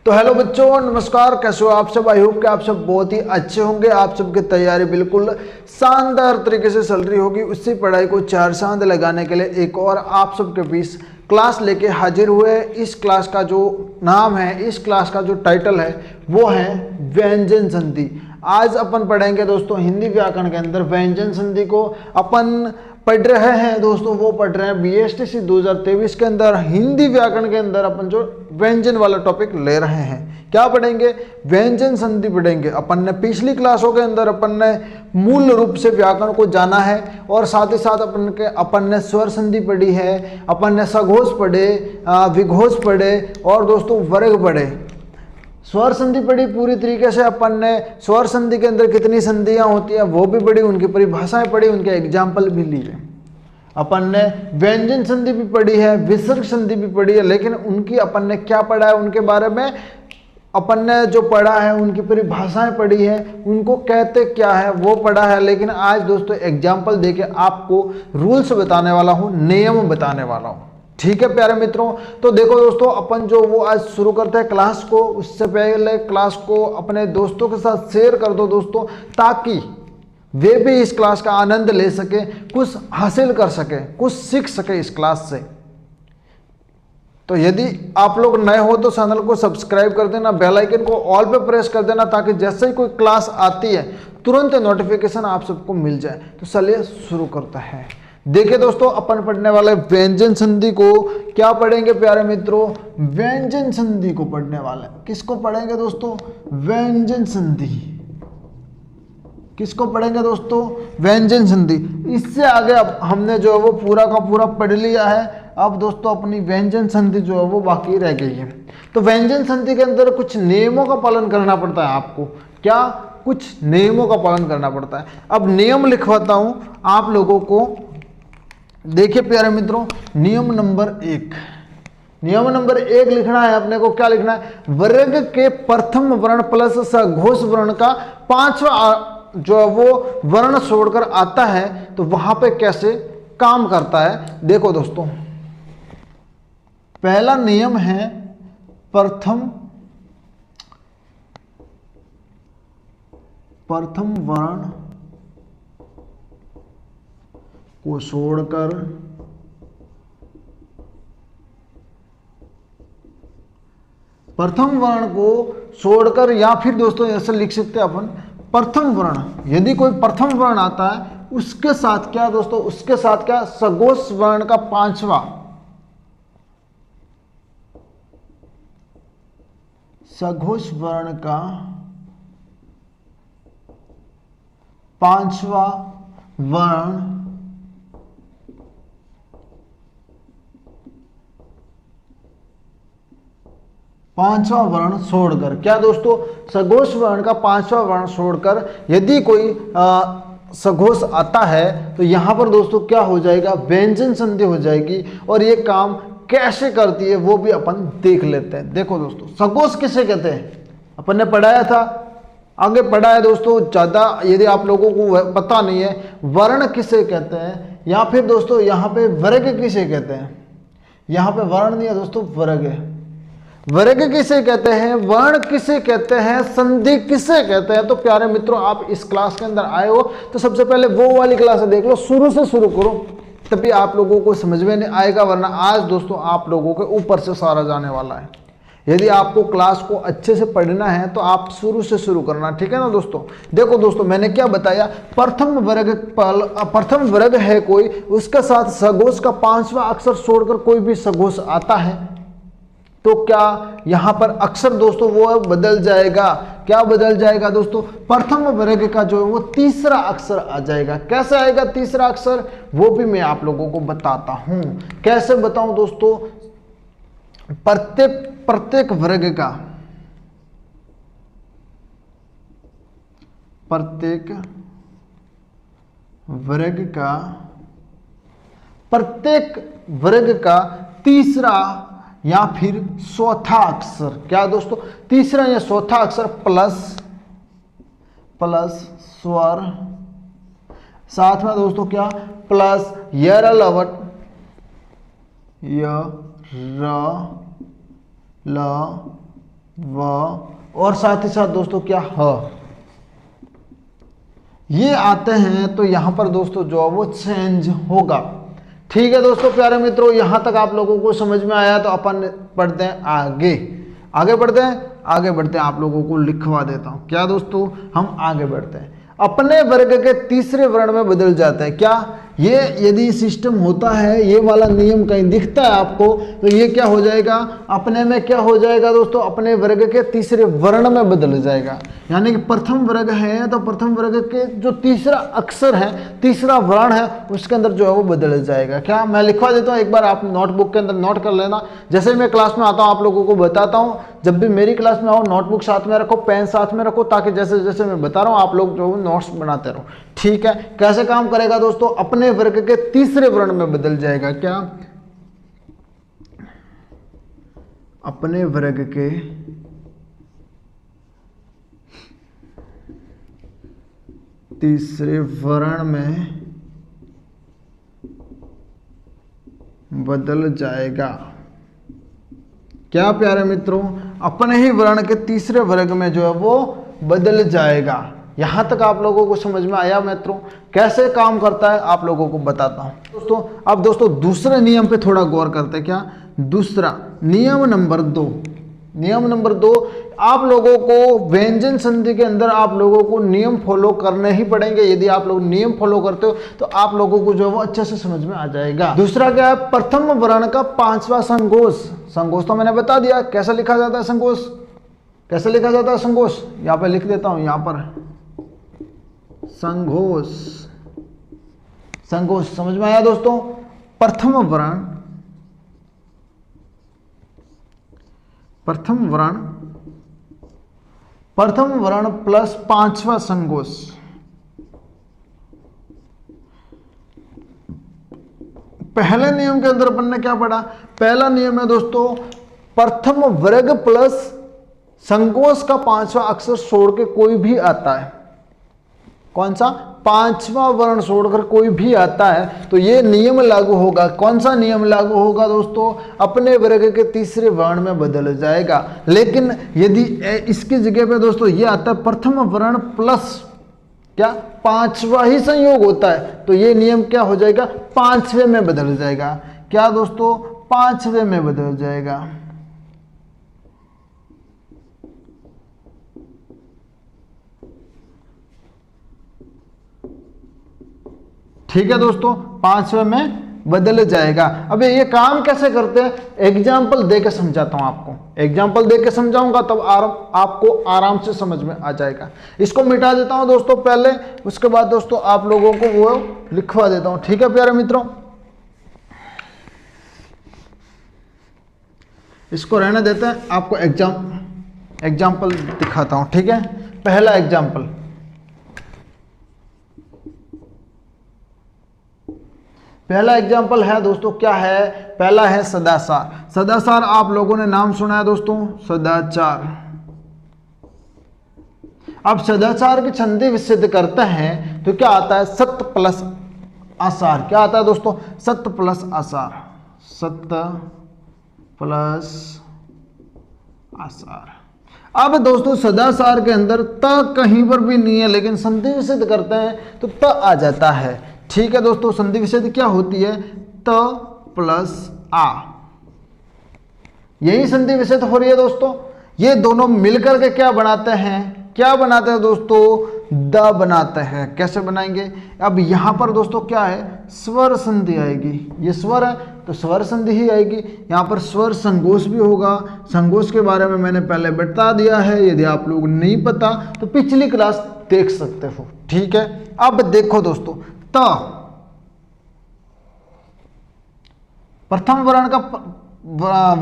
तो हेलो बच्चों, नमस्कार। कैसे हो आप सब? आई होप कि आप सब बहुत ही अच्छे होंगे। आप सबकी तैयारी बिल्कुल शानदार तरीके से चल रही होगी। उसी पढ़ाई को चार चांद लगाने के लिए एक और आप सबके बीच क्लास लेके हाजिर हुए। इस क्लास का जो नाम है, इस क्लास का जो टाइटल है वो है व्यंजन संधि। आज अपन पढ़ेंगे दोस्तों हिंदी व्याकरण के अंदर व्यंजन संधि को। अपन पढ़ रहे हैं दोस्तों, वो पढ़ रहे हैं BSTC 2023 के अंदर हिंदी व्याकरण के अंदर अपन जो व्यंजन वाला टॉपिक ले रहे हैं। क्या पढ़ेंगे? व्यंजन संधि पढ़ेंगे। अपन ने पिछली क्लासों के अंदर अपन ने मूल रूप से व्याकरण को जाना है और साथ ही साथ अपन ने स्वर संधि पढ़ी है, अपन ने सघोष पढ़े, विघोष पढ़े और दोस्तों वर्ग पढ़े। स्वर संधि पढ़ी पूरी तरीके से। अपन ने स्वर संधि के अंदर कितनी संधियां होती हैं वो भी पढ़ी, उनकी परिभाषाएं पढ़ी, उनके एग्जाम्पल भी लिए। अपन ने व्यंजन संधि भी पढ़ी है, विसर्ग संधि भी पढ़ी है, लेकिन उनकी अपन ने क्या पढ़ा है उनके बारे में अपन ने जो पढ़ा है, उनकी परिभाषाएं पढ़ी है, उनको कहते क्या है वो पढ़ा है। लेकिन आज दोस्तों एग्जाम्पल देके आपको रूल्स बताने वाला हूँ, नियम बताने वाला हूँ। ठीक है प्यारे मित्रों, तो देखो दोस्तों अपन जो वो आज शुरू करते हैं क्लास को। उससे पहले क्लास को अपने दोस्तों के साथ शेयर कर दो दोस्तों, ताकि वे भी इस क्लास का आनंद ले सके, कुछ हासिल कर सके, कुछ सीख सके इस क्लास से। तो यदि आप लोग नए हो तो चैनल को सब्सक्राइब कर देना, बेल आइकन को ऑल पे प्रेस कर देना, ताकि जैसे ही कोई क्लास आती है तुरंत नोटिफिकेशन आप सबको मिल जाए। तो चलिए शुरू करते हैं। देखिए दोस्तों, अपन पढ़ने वाले व्यंजन संधि को। क्या पढ़ेंगे प्यारे मित्रों? व्यंजन संधि को पढ़ने वाले। किसको पढ़ेंगे दोस्तों? व्यंजन संधि। किसको पढ़ेंगे दोस्तों? व्यंजन संधि। इससे आगे अब हमने जो है वो पूरा का पूरा पढ़ लिया है। अब दोस्तों अपनी व्यंजन संधि जो है वो बाकी रह गई है। तो व्यंजन संधि के अंदर कुछ नियमों का पालन करना पड़ता है आपको। क्या? कुछ नियमों का पालन करना पड़ता है। अब नियम लिखवाता हूं आप लोगों को। देखिए प्यारे मित्रों, नियम नंबर 1। नियम नंबर 1 लिखना है अपने को। क्या लिखना है? वर्ग के प्रथम वर्ण प्लस सघोष वर्ण का पांचवा जो है वो वर्ण छोड़कर आता है, तो वहां पे कैसे काम करता है देखो दोस्तों। पहला नियम है प्रथम वर्ण को छोड़कर प्रथम वर्ण को छोड़कर, या फिर दोस्तों ऐसे लिख सकते हैं अपन प्रथम वर्ण। यदि कोई प्रथम वर्ण आता है उसके साथ क्या दोस्तों? उसके साथ क्या? सघोष वर्ण का पांचवा, सघोष वर्ण का पांचवा वर्ण छोड़कर। क्या दोस्तों? सघोष वर्ण का पांचवा वर्ण छोड़कर यदि कोई सघोष आता है तो यहां पर दोस्तों क्या हो जाएगा? व्यंजन संधि हो जाएगी। और ये काम कैसे करती है वो भी अपन देख लेते हैं। देखो दोस्तों, सघोष किसे कहते हैं अपन ने पढ़ाया था, आगे पढ़ा है दोस्तों। ज्यादा यदि आप लोगों को पता नहीं है वर्ण किसे कहते हैं, या फिर दोस्तों यहाँ पे वर्ग किसे कहते हैं। यहाँ पे वर्ण नहीं है दोस्तों, वर्ग है। वर्ग किसे कहते हैं, वर्ण किसे कहते हैं, संधि किसे कहते हैं। तो प्यारे मित्रों, आप इस क्लास के अंदर आए हो तो सबसे पहले वो वाली क्लास देख लो, शुरू से शुरू करो, तभी आप लोगों को समझ में नहीं आएगा। वरना आज दोस्तों आप लोगों के ऊपर से सारा जाने वाला है। यदि आपको क्लास को अच्छे से पढ़ना है तो आप शुरू से शुरू करना, ठीक है ना दोस्तों। देखो दोस्तों, मैंने क्या बताया? प्रथम वर्ग है कोई, उसके साथ सघोष का पांचवा अक्षर छोड़कर कोई भी सघोष आता है तो क्या यहां पर अक्षर दोस्तों वो बदल जाएगा। क्या बदल जाएगा दोस्तों? प्रथम वर्ग का जो है वो तीसरा अक्षर आ जाएगा। कैसे आएगा तीसरा अक्षर वो भी मैं आप लोगों को बताता हूं। कैसे बताऊं दोस्तों? प्रत्येक वर्ग का, प्रत्येक वर्ग का तीसरा या फिर चौथा अक्षर। क्या दोस्तों? तीसरा या चौथा अक्षर प्लस स्वर, साथ में दोस्तों क्या? प्लस यर लवट, य र ल व और साथ ही साथ दोस्तों क्या ह, ये आते हैं तो यहां पर दोस्तों जो है वो चेंज होगा। ठीक है दोस्तों प्यारे मित्रों, यहां तक आप लोगों को समझ में आया तो अपन पढ़ते हैं आगे। आगे बढ़ते हैं, आप लोगों को लिखवा देता हूं। क्या दोस्तों, हम आगे बढ़ते हैं। अपने वर्ग के तीसरे वर्ण में बदल जाता है। क्या ये यदि सिस्टम होता है, ये वाला नियम कहीं दिखता है आपको, तो ये क्या हो जाएगा, अपने में क्या हो जाएगा दोस्तों, अपने वर्ग के तीसरे वर्ण में बदल जाएगा। यानी कि प्रथम वर्ग है तो प्रथम वर्ग के जो तीसरा अक्षर है, तीसरा वर्ण है, उसके अंदर जो है वो बदल जाएगा। क्या, मैं लिखवा देता हूँ, एक बार आप नोटबुक के अंदर नोट कर लेना। जैसे मैं क्लास में आता हूँ आप लोगों को बताता हूँ, जब भी मेरी क्लास में आओ नोटबुक साथ में रखो, पेन साथ में रखो, ताकि जैसे जैसे मैं बता रहा हूँ आप लोग जो नोट्स बनाते रहो। ठीक है, कैसे काम करेगा दोस्तों, अपने वर्ग के तीसरे वर्ण में बदल जाएगा। क्या, अपने वर्ग के तीसरे वर्ण में बदल जाएगा। क्या प्यारे मित्रों, अपने ही वर्ण के तीसरे वर्ग में जो है वो बदल जाएगा। यहां तक आप लोगों को समझ में आया मित्रों, कैसे काम करता है आप लोगों को बताता हूं दोस्तों। अब दोस्तों दूसरे नियम पे थोड़ा गौर करते हैं। क्या, दूसरा नियम नंबर 2, नियम नंबर 2, आप लोगों को व्यंजन संधि के अंदर आप लोगों को नियम फॉलो करने ही पड़ेंगे। यदि आप लोग नियम फॉलो करते हो तो आप लोगों को जो है वो अच्छे से समझ में आ जाएगा। दूसरा क्या है, प्रथम वर्ण का पांचवा संघोष। संघोष तो मैंने बता दिया कैसे लिखा जाता है, संघोष कैसे लिखा जाता है, संघोष यहां पर लिख देता हूं, यहां पर संघोष। संघोष समझ में आया दोस्तों, प्रथम वर्ण, प्रथम वर्ण प्लस पांचवा संघोष। पहले नियम के अंदर अपन ने क्या पढ़ा, पहला नियम है दोस्तों, प्रथम वर्ग प्लस संघोष का पांचवा अक्षर छोड़ के कोई भी आता है। कौन सा, पांचवा वर्ण छोड़कर कोई भी आता है तो ये नियम लागू होगा। कौन सा नियम लागू होगा दोस्तों, अपने वर्ग के तीसरे वर्ण में बदल जाएगा। लेकिन यदि इसकी जगह पे दोस्तों ये आता है प्रथम वर्ण प्लस क्या, पांचवा ही संयोग होता है, तो ये नियम क्या हो जाएगा, पांचवे में बदल जाएगा। क्या दोस्तों, पांचवे में बदल जाएगा। ठीक है दोस्तों, पांचवे में बदल जाएगा। अब ये काम कैसे करते हैं, एग्जाम्पल देके समझाता हूं आपको। एग्जाम्पल देके समझाऊंगा तब आपको आराम से समझ में आ जाएगा। इसको मिटा देता हूं दोस्तों पहले, उसके बाद दोस्तों आप लोगों को वो लिखवा देता हूं। ठीक है प्यारे मित्रों, इसको रहने देते हैं, आपको एग्जाम्पल दिखाता हूं। ठीक है, पहला एग्जाम्पल, पहला एग्जाम्पल है दोस्तों, क्या है, पहला है सदाचार। सदाचार आप लोगों ने नाम सुना है दोस्तों, सदाचार। अब सदाचार की संधि विच्छेद करते हैं तो क्या आता है, सत्य प्लस आसार। क्या आता है दोस्तों, सत्य प्लस आसार, सत्य प्लस आसार। अब दोस्तों सदाचार के अंदर त कहीं पर भी नहीं है, लेकिन संधि विच्छेद करते हैं तो त आ जाता है। ठीक है दोस्तों, संधि विच्छेद क्या होती है, त प्लस आ, यही संधि विच्छेद हो रही है दोस्तों। ये दोनों मिलकर के क्या बनाते हैं, क्या बनाते हैं दोस्तों, द बनाते हैं। कैसे बनाएंगे, अब यहां पर दोस्तों क्या है, स्वर संधि आएगी। ये स्वर है तो स्वर संधि ही आएगी। यहां पर स्वर संघोष भी होगा। संघोष के बारे में मैंने पहले बता दिया है, यदि आप लोग नहीं पता तो पिछली क्लास देख सकते हो। ठीक है, अब देखो दोस्तों, त प्रथम वर्ण का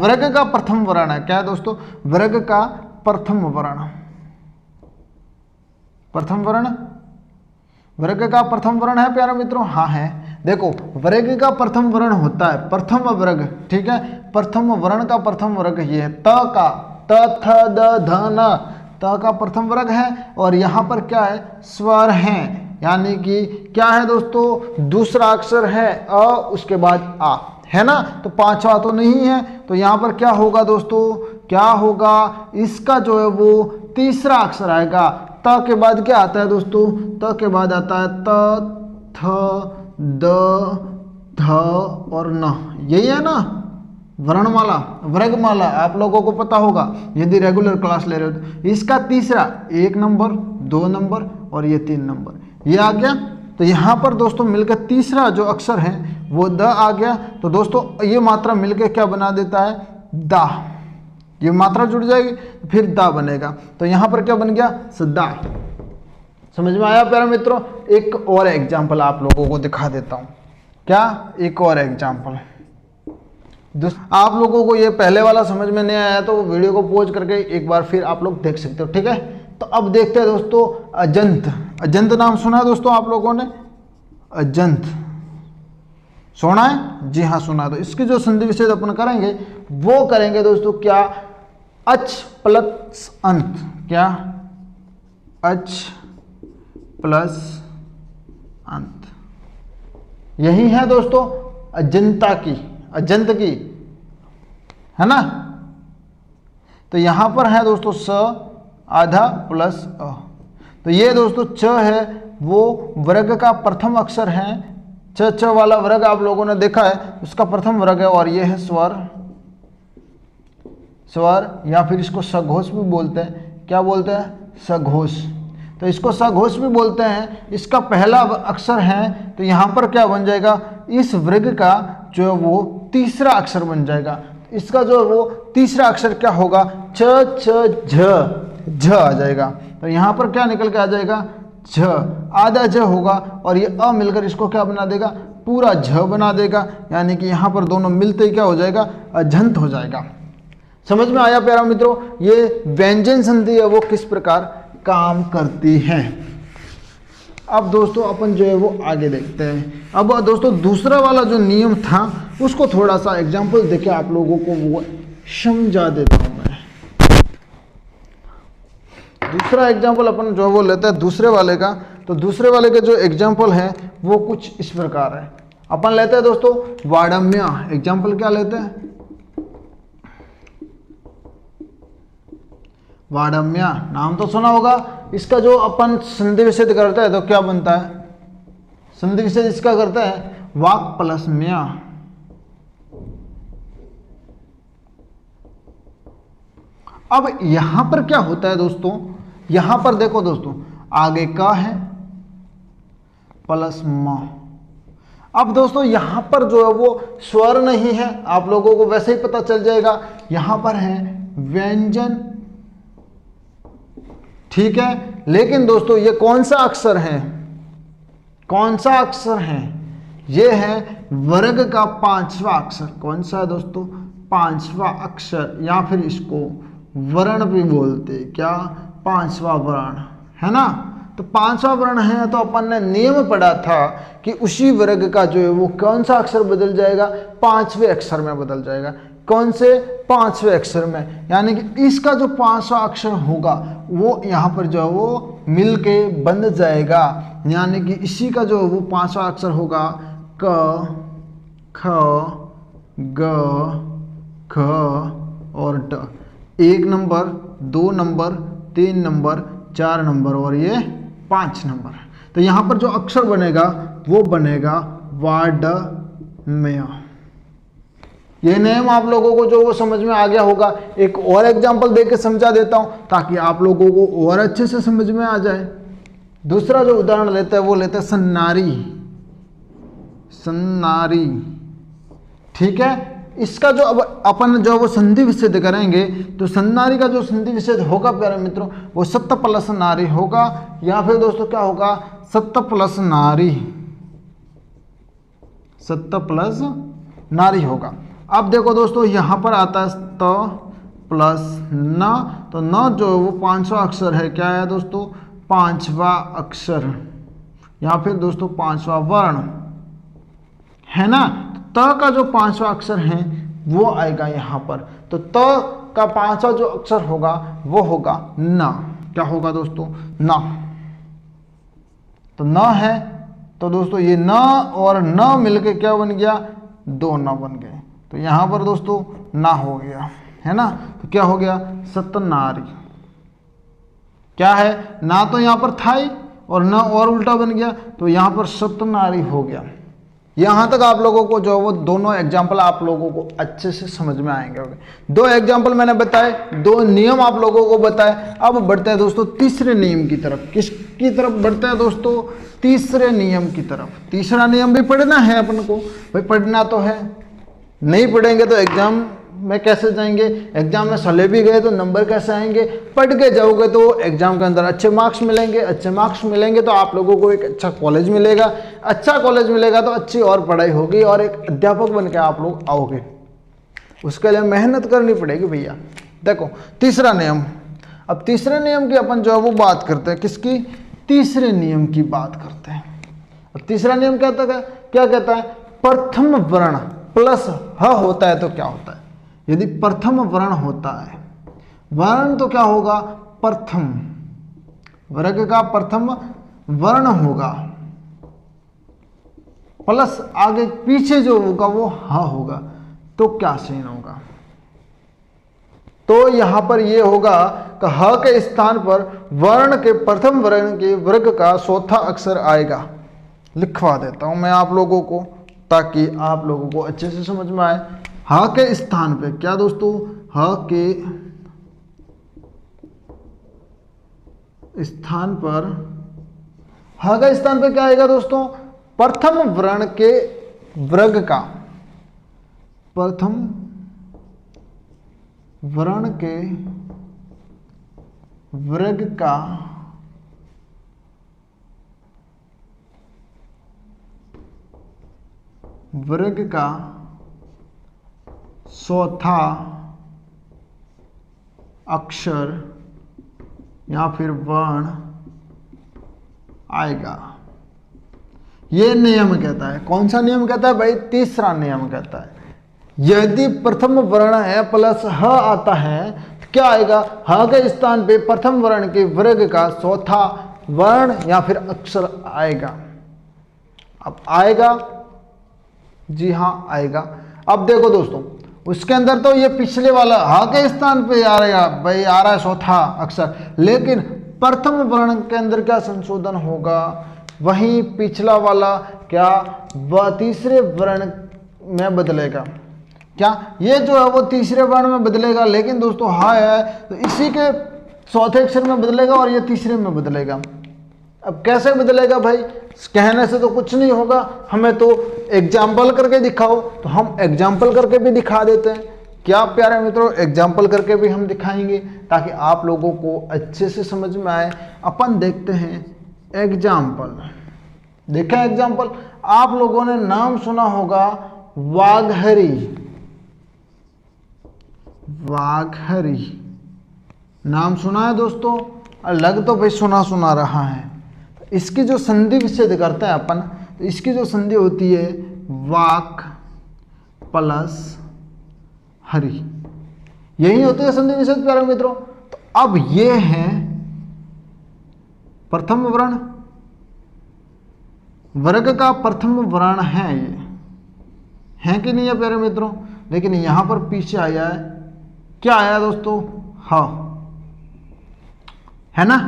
वर्ग का प्रथम वर्ण है। क्या है दोस्तों, वर्ग का प्रथम वर्ण, प्रथम वर्ण, वर्ग का प्रथम वर्ण है प्यारे मित्रों, हाँ है। देखो वर्ग का प्रथम वर्ण होता है प्रथम वर्ग। ठीक है, प्रथम वर्ण का प्रथम वर्ग ये है, त का, त थ द ध न, त का प्रथम वर्ग है। और यहां पर क्या है, स्वर है, यानी कि क्या है दोस्तों, दूसरा अक्षर है अ, उसके बाद आ, है ना, तो पांचवा तो नहीं है। तो यहां पर क्या होगा दोस्तों, क्या होगा, इसका जो है वो तीसरा अक्षर आएगा। त के बाद क्या आता है दोस्तों, त के बाद आता है त, थ, द, ध और न। यही है ना वर्णमाला, वर्गमाला, आप लोगों को पता होगा यदि रेगुलर क्लास ले रहे हो तो। इसका तीसरा 1 नंबर, 2 नंबर और ये 3 नंबर, ये आ गया। तो यहाँ पर दोस्तों मिलकर तीसरा जो अक्षर है वो द आ गया। तो दोस्तों ये मात्रा मिलकर क्या बना देता है, दा। ये मात्रा जुड़ जाएगी फिर दा बनेगा। तो यहाँ पर क्या बन गया, सदा। समझ में आया प्यारे मित्रों। एक और एग्जाम्पल आप लोगों को दिखा देता हूँ। क्या, एक और एग्जाम्पल। आप लोगों को ये पहले वाला समझ में नहीं आया तो वीडियो को पॉज करके एक बार फिर आप लोग देख सकते हो, ठीक है। तो अब देखते हैं दोस्तों अजंत। अजंत नाम सुना है दोस्तों आप लोगों ने, अजंत सुना है? जी हाँ सुना है। तो इसकी जो संधि विच्छेद अपन करेंगे वो करेंगे दोस्तों क्या, अच प्लस अंत। क्या, अच प्लस अंत। यही है दोस्तों अजंता की, अजंत की, है ना। तो यहां पर है दोस्तों स आधा प्लस अ। तो ये दोस्तों च है वो वर्ग का प्रथम अक्षर है। च वाला वर्ग आप लोगों ने देखा है, उसका प्रथम वर्ग है। और ये है स्वर, स्वर या फिर इसको सघोष भी बोलते हैं। क्या बोलते हैं, सघोष। तो इसको सघोष भी बोलते हैं। इसका पहला अक्षर है तो यहाँ पर क्या बन जाएगा, इस वर्ग का जो है वो तीसरा अक्षर बन जाएगा। इसका जो है वो तीसरा अक्षर क्या होगा, च छ झ, झ आ जाएगा। तो यहाँ पर क्या निकल के आ जाएगा, झ, आधा झ होगा। और ये अ मिलकर इसको क्या बना देगा, पूरा झ बना देगा। यानी कि यहाँ पर दोनों मिलते ही क्या हो जाएगा, अजंत हो जाएगा। समझ में आया प्यारा मित्रों, ये व्यंजन संधि है वो किस प्रकार काम करती है। अब दोस्तों अपन जो है वो आगे देखते हैं। अब दोस्तों दूसरा वाला जो नियम था उसको थोड़ा सा एग्जांपल देके आप लोगों को वो समझा देता हूं मैं। दूसरा एग्जांपल अपन जो है वो लेते हैं दूसरे वाले का। तो दूसरे वाले के जो एग्जांपल है वो कुछ इस प्रकार है। अपन लेते हैं दोस्तों वाडम्या। एग्जांपल क्या लेते हैं, वाडम्या, नाम तो सुना होगा। इसका जो अपन संधि विच्छेद करते हैं तो क्या बनता है, संधि विच्छेद इसका करता है वाक प्लस म्या। अब यहां पर क्या होता है दोस्तों, यहां पर देखो दोस्तों आगे का है प्लस म। अब दोस्तों यहां पर जो है वो स्वर नहीं है, आप लोगों को वैसे ही पता चल जाएगा। यहां पर है व्यंजन, ठीक है। लेकिन दोस्तों ये कौन सा अक्षर है, कौन सा अक्षर है, ये है वर्ग का पांचवा अक्षर। कौन सा है दोस्तों, पांचवा अक्षर, या फिर इसको वर्ण भी बोलते, क्या, पांचवा वर्ण, है ना। तो पांचवा वर्ण है तो अपन ने नियम पढ़ा था कि उसी वर्ग का जो है वो कौन सा अक्षर बदल जाएगा, पांचवें अक्षर में बदल जाएगा। कौन से, पांचवें अक्षर में। यानी कि इसका जो पांचवा अक्षर होगा वो यहाँ पर जो है वो मिल के बन जाएगा। यानी कि इसी का जो वो पांचवा अक्षर होगा क, ख, ग, ख और ड। 1 नंबर, 2 नंबर, 3 नंबर, 4 नंबर और ये 5 नंबर। तो यहाँ पर जो अक्षर बनेगा वो बनेगा वाडम्य। ये नियम आप लोगों को जो वो समझ में आ गया होगा। एक और एग्जांपल देके समझा देता हूं ताकि आप लोगों को और अच्छे से समझ में आ जाए। दूसरा जो उदाहरण लेते हैं वो लेते हैं सन्नारी, सन्नारी, ठीक है। इसका जो अब अपन जो वो संधि विच्छेद करेंगे तो सन्नारी का जो संधि विच्छेद होगा प्यारे मित्रों वो सत्त प्लस नारी होगा, या फिर दोस्तों क्या होगा, सत्त प्लस नारी, सत्त प्लस नारी होगा। अब देखो दोस्तों यहाँ पर आता है त प्लस न। तो न जो वो पांचवा अक्षर है, क्या है दोस्तों, पांचवा अक्षर, या फिर दोस्तों पांचवा वर्ण, है ना। त का जो पांचवा अक्षर है वो आएगा यहाँ पर। तो त का पांचवा जो अक्षर होगा वो होगा न। क्या होगा दोस्तों, न। तो न है तो दोस्तों ये न और न मिलके क्या बन गया, 2 न बन गए। तो यहाँ पर दोस्तों ना हो गया। है ना। तो क्या हो गया, सतनारी। क्या है, ना तो यहाँ पर था ही और ना और उल्टा बन गया, तो यहाँ पर सतनारी हो गया। यहाँ तक आप लोगों को जो वो दोनों एग्जाम्पल आप लोगों को अच्छे से समझ में आएंगे। दो एग्जाम्पल मैंने बताए, दो नियम आप लोगों को बताए। अब बढ़ते हैं दोस्तों तीसरे नियम की तरफ। किसकी तरफ बढ़ते हैं दोस्तों, तीसरे नियम की तरफ। तीसरा नियम भी पढ़ना है अपन को, भाई पढ़ना तो है, नहीं पढ़ेंगे तो एग्जाम में कैसे जाएंगे, एग्जाम में सले भी गए तो नंबर कैसे आएंगे। पढ़ के जाओगे तो एग्जाम के अंदर अच्छे मार्क्स मिलेंगे, अच्छे मार्क्स मिलेंगे तो आप लोगों को एक अच्छा कॉलेज मिलेगा, अच्छा कॉलेज मिलेगा तो अच्छी और पढ़ाई होगी और एक अध्यापक बन के आप लोग आओगे। उसके लिए मेहनत करनी पड़ेगी भैया। देखो तीसरा नियम, अब तीसरे नियम की अपन जो है वो बात करते हैं, किसकी, तीसरे नियम की बात करते हैं। अब तीसरा नियम क्या कहता है, प्रथम वर्ण प्लस ह होता है तो क्या होता है। यदि प्रथम वर्ण होता है, वर्ण तो क्या होगा, प्रथम, वर्ग का प्रथम वर्ण होगा, प्लस आगे पीछे जो होगा वो ह होगा, तो क्या सीन होगा। तो यहां पर ये होगा कि ह के स्थान पर वर्ण के प्रथम वर्ण के वर्ग का चौथा अक्षर आएगा। लिखवा देता हूं मैं आप लोगों को ताकि आप लोगों को अच्छे से समझ में आए। ह के स्थान पे क्या दोस्तों, ह के स्थान पर, ह के स्थान पे क्या आएगा दोस्तों, प्रथम वर्ण के वर्ग का, प्रथम वर्ण के वर्ग का चौथा अक्षर या फिर वर्ण आएगा। ये नियम कहता है, कौन सा नियम कहता है भाई, तीसरा नियम कहता है। यदि प्रथम वर्ण है प्लस ह आता है तो क्या आएगा, ह के स्थान पे प्रथम वर्ण के वर्ग का चौथा वर्ण या फिर अक्षर आएगा। अब आएगा, जी हाँ आएगा। अब देखो दोस्तों उसके अंदर तो ये पिछले वाला ह के स्थान पे आ रहा है भाई, आ रहा है चौथा अक्षर, लेकिन प्रथम वर्ण के अंदर क्या संशोधन होगा, वहीं पिछला वाला क्या वह तीसरे वर्ण में बदलेगा। क्या ये जो है वो तीसरे वर्ण में बदलेगा, लेकिन दोस्तों हा है तो इसी के चौथे अक्षर में बदलेगा और ये तीसरे में बदलेगा। अब कैसे बदलेगा भाई, कहने से तो कुछ नहीं होगा, हमें तो एग्जाम्पल करके दिखाओ, तो हम एग्जाम्पल करके भी दिखा देते हैं। क्या प्यारे मित्रों, एग्जाम्पल करके भी हम दिखाएंगे ताकि आप लोगों को अच्छे से समझ में आए। अपन देखते हैं एग्जाम्पल। देखें एग्जाम्पल, आप लोगों ने नाम सुना होगा वाघहरी, वाघहरी नाम सुना है दोस्तों, अलग तो भाई सुना सुना रहा है। इसकी जो संधि विच्छेद करते हैं अपन, तो इसकी जो संधि होती है वाक प्लस हरी, यही होती है संधि विच्छेद प्यारे मित्रों। तो अब ये है प्रथम वर्ण, वर्ग का प्रथम वर्ण है, ये है कि नहीं है प्यारे मित्रों। लेकिन यहां पर पीछे आया है, क्या आया दोस्तों, हा, है ना।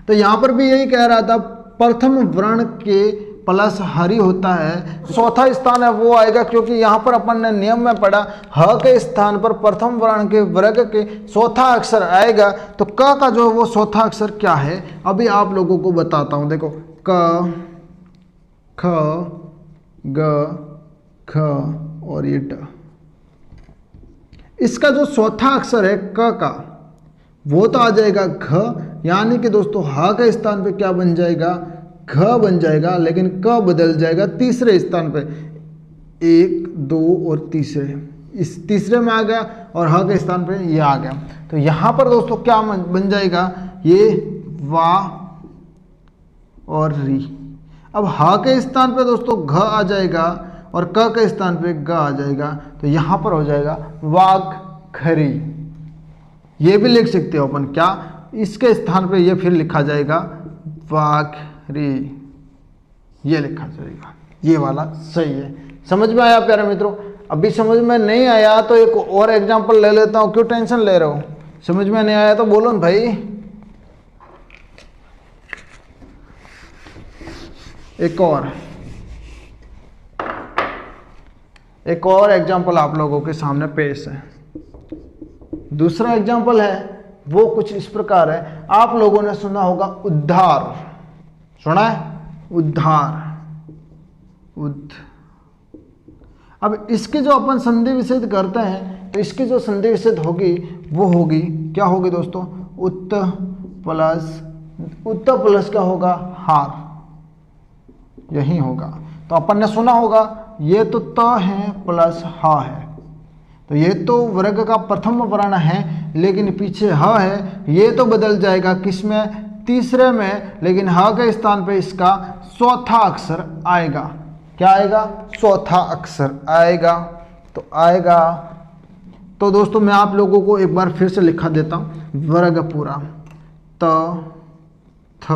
तो यहां पर भी यही कह रहा था, प्रथम वर्ण के प्लस हरि होता है, चौथा स्थान है वो आएगा, क्योंकि यहां पर अपन ने नियम में पढ़ा ह के स्थान पर प्रथम वर्ण के वर्ग के चौथा अक्षर आएगा। तो क का जो वो चौथा अक्षर क्या है, अभी आप लोगों को बताता हूं। देखो क, ख, ग, ख और ये ट, इसका जो चौथा अक्षर है क का, वो तो आ जाएगा घ, यानी कि दोस्तों ह के स्थान पे क्या बन जाएगा, घ बन जाएगा, लेकिन क बदल जाएगा तीसरे स्थान पे, 1 2 और तीसरे, इस तीसरे में आ गया और ह के स्थान पे ये आ गया। तो यहाँ पर दोस्तों क्या बन जाएगा, ये वा और री। अब ह के स्थान पे दोस्तों घ आ जाएगा और क के स्थान पे ग आ जाएगा, तो यहाँ पर हो जाएगा वाघहरी। ये भी लिख सकते हो अपन, क्या इसके स्थान पे ये फिर लिखा जाएगा वाघरी, ये लिखा जाएगा, ये वाला सही है। समझ में आया प्यारे मित्रों। अभी समझ में नहीं आया तो एक और एग्जांपल ले लेता हूं, क्यों टेंशन ले रहे हो? समझ में नहीं आया तो बोलो ना भाई। एक और एग्जांपल आप लोगों के सामने पेश है। दूसरा एग्जांपल है वो कुछ इस प्रकार है। आप लोगों ने सुना होगा उद्धार, सुना है? उद्धार, अब इसके जो अपन संधि विच्छेद करते हैं तो इसकी जो संधि विच्छेद होगी वो होगी, क्या होगी दोस्तों? उत्त प्लस क्या होगा? हार, यही होगा। तो अपन ने सुना होगा ये तो त है प्लस ह है, तो ये तो वर्ग का प्रथम वर्ण है, लेकिन पीछे ह है, ये तो बदल जाएगा किसमें? तीसरे में, लेकिन ह के स्थान पे इसका चौथा अक्षर आएगा। क्या आएगा? चौथा अक्षर आएगा। तो आएगा, तो दोस्तों मैं आप लोगों को एक बार फिर से लिखा देता हूं, वर्ग पूरा त थ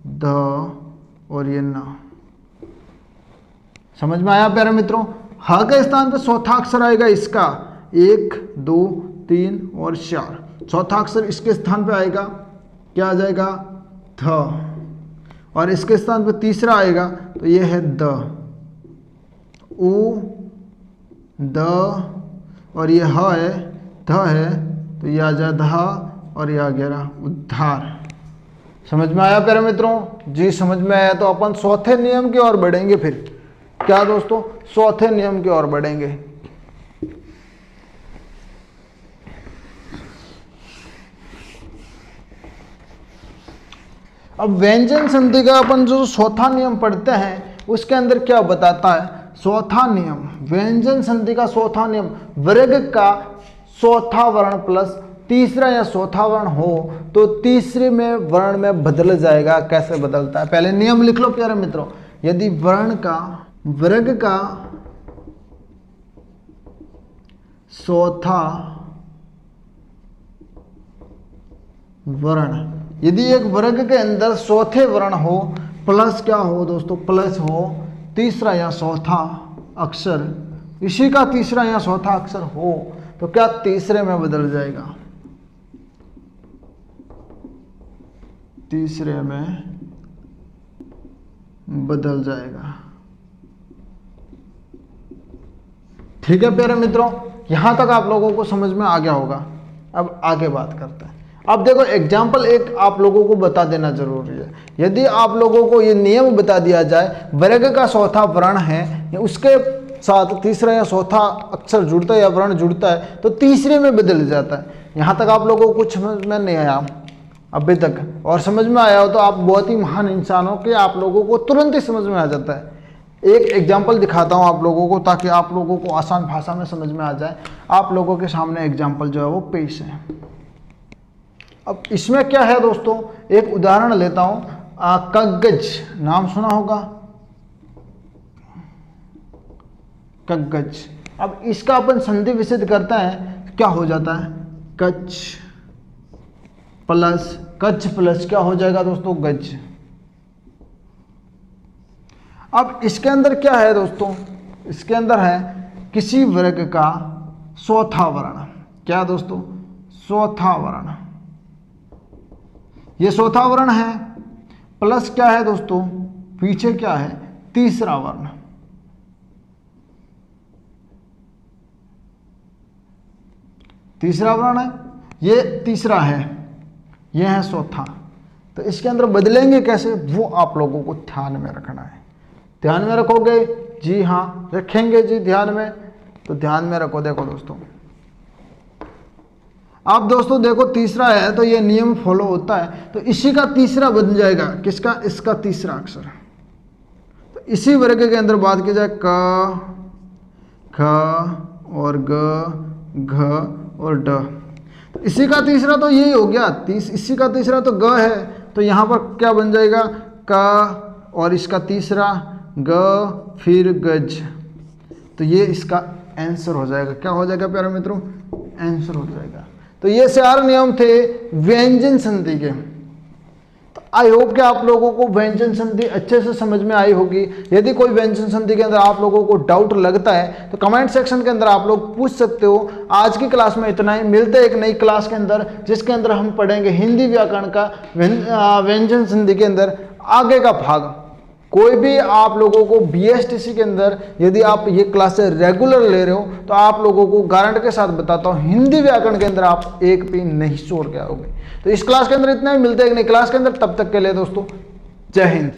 द और ये न। समझ में आया प्यारे मित्रों? ह के स्थान पे चौथा अक्षर आएगा इसका, 1 2 3 और 4। चौथा अक्षर इसके स्थान पे आएगा, क्या आ जाएगा? थ। और इसके स्थान पे तीसरा आएगा तो ये है द, उ द, और ये ह है, ध है, तो ये आ जाए धा, और ये आ गया उद्धार। समझ में आया प्यारे मित्रों? जी समझ में आया तो अपन चौथे नियम की ओर बढ़ेंगे। फिर क्या दोस्तों? चौथे नियम की ओर बढ़ेंगे। अब व्यंजन संधि का अपन जो चौथा नियम पढ़ते हैं उसके अंदर क्या बताता है? चौथा नियम, व्यंजन संधि का चौथा नियम, वर्ग का चौथा वर्ण प्लस तीसरा या चौथा वर्ण हो तो तीसरे में वर्ण में बदल जाएगा। कैसे बदलता है? पहले नियम लिख लो प्यारे मित्रों। यदि वर्ग का चौथा वर्ण, यदि एक वर्ग के अंदर चौथे वर्ण हो प्लस क्या हो दोस्तों? प्लस हो तीसरा या चौथा अक्षर, इसी का तीसरा या चौथा अक्षर हो तो क्या तीसरे में बदल जाएगा? तीसरे में बदल जाएगा। ठीक है प्यारे मित्रों, यहां तक आप लोगों को समझ में आ गया होगा। अब आगे बात करते हैं। अब देखो एग्जाम्पल एक आप लोगों को बता देना जरूरी है। यदि आप लोगों को ये नियम बता दिया जाए, वर्ग का चौथा वर्ण है, उसके साथ तीसरा या चौथा अक्षर जुड़ता है या वर्ण जुड़ता है तो तीसरे में बदल जाता है। यहां तक आप लोगों को कुछ समझ में नहीं आया अभी तक, और समझ में आया हो तो आप बहुत ही महान इंसान हो कि आप लोगों को तुरंत ही समझ में आ जाता है। एक एग्जाम्पल दिखाता हूं आप लोगों को ताकि आप लोगों को आसान भाषा में समझ में आ जाए। आप लोगों के सामने एग्जाम्पल जो है वो पेश है। अब इसमें क्या है दोस्तों, एक उदाहरण लेता हूं। कगज नाम सुना होगा, कगज। अब इसका अपन संधि विच्छेद करते हैं, क्या हो जाता है? कच्छ प्लस क्या हो जाएगा दोस्तों? गज। अब इसके अंदर क्या है दोस्तों? इसके अंदर है किसी वर्ग का चौथा वर्ण। क्या दोस्तों? चौथा वर्ण। ये चौथा वर्ण है, प्लस क्या है दोस्तों? पीछे क्या है? तीसरा वर्ण। तीसरा वर्ण है, ये तीसरा है, ये है चौथा। तो इसके अंदर बदलेंगे कैसे वो आप लोगों को ध्यान में रखना है। ध्यान में रखोगे? जी हाँ रखेंगे जी ध्यान में। तो ध्यान में रखो। देखो दोस्तों, आप दोस्तों देखो तीसरा है तो ये नियम फॉलो होता है, तो इसी का तीसरा बन जाएगा। किसका? इसका तीसरा अक्षर। तो इसी वर्ग के अंदर बात की जाए क, ख और ग, घ और ड, तो इसी का तीसरा तो यही हो गया। इसी का तीसरा तो ग है, तो यहाँ पर क्या बन जाएगा? क और इसका तीसरा ग, फिर गज। तो ये इसका आंसर हो जाएगा। क्या हो जाएगा प्यारे मित्रों? आंसर हो जाएगा। तो ये 4 नियम थे व्यंजन संधि के। तो आई होप कि आप लोगों को व्यंजन संधि अच्छे से समझ में आई होगी। यदि कोई व्यंजन संधि के अंदर आप लोगों को डाउट लगता है तो कमेंट सेक्शन के अंदर आप लोग पूछ सकते हो। आज की क्लास में इतना ही, मिलते हैं एक नई क्लास के अंदर जिसके अंदर हम पढ़ेंगे हिंदी व्याकरण का व्यंजन संधि के अंदर आगे का भाग। कोई भी आप लोगों को BSTC के अंदर यदि आप ये क्लासेस रेगुलर ले रहे हो तो आप लोगों को गारंटी के साथ बताता हूं हिंदी व्याकरण के अंदर आप एक भी नहीं छोड़ के आओगे। तो इस क्लास के अंदर इतना ही, मिलते हैं एक नई क्लास के अंदर, तब तक के लिए दोस्तों जय हिंद।